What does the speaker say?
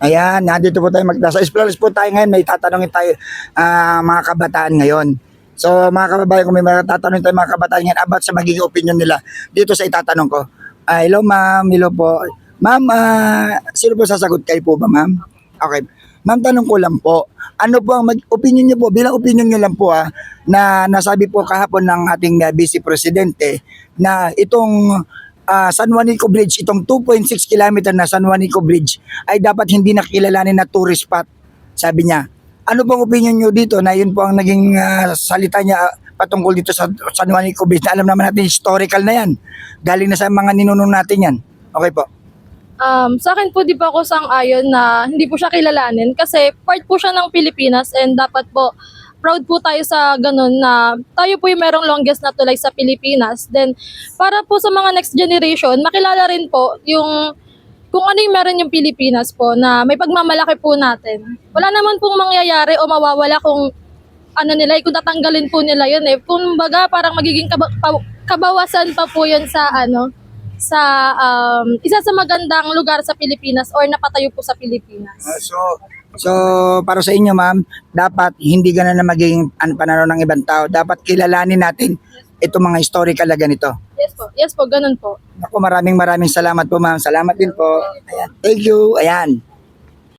Ayan, nandito po tayo, nasa Explorers po tayo ngayon, may tatanungin tayo mga kabataan ngayon. So mga kababayan, kung may mga tatanungin tayo mga kabataan ngayon about sa magiging opinion nila dito sa itatanong ko. Hello ma'am, hello po. Ma'am, sino po sasagot? Kayo po ba ma'am? Okay. Ma'am, tanong ko lang po, ano po ang opinion niyo po, bilang opinion niyo lang po na nasabi po kahapon ng ating Vice Presidente na itong San Juanico Bridge, itong 2.6 kilometer na San Juanico Bridge ay dapat hindi nakilalanin na tourist spot, sabi niya. Ano pong opinion niyo dito na yun po ang naging salita niya patungkol dito sa San Juanico Bridge na alam naman natin historical na yan. Galing na sa mga ninunong natin yan. Okay po. Sa akin po di pa ako sang-ayon na hindi po siya kilalanin kasi part po siya ng Pilipinas and dapat po proud po tayo sa ganun na tayo po yung merong longest na tulay sa Pilipinas. Then para po sa mga next generation, makilala rin po yung kung ano yung meron yung Pilipinas po na may pagmamalaki po natin. Wala naman pong mangyayari o mawawala kung ano nila, kung tatanggalin po nila yun eh. Kung baga parang magiging kabawasan pa po yun sa sa isa sa magandang lugar sa Pilipinas or napatayo po sa Pilipinas. So para sa inyo ma'am, dapat hindi ganun na magiging pananaw ng ibang tao. Dapat kilalanin natin itong mga historical na ganito. Yes po, ganun po. Ako, maraming salamat po ma'am. Salamat din po. Ayan. Thank you. Ayan.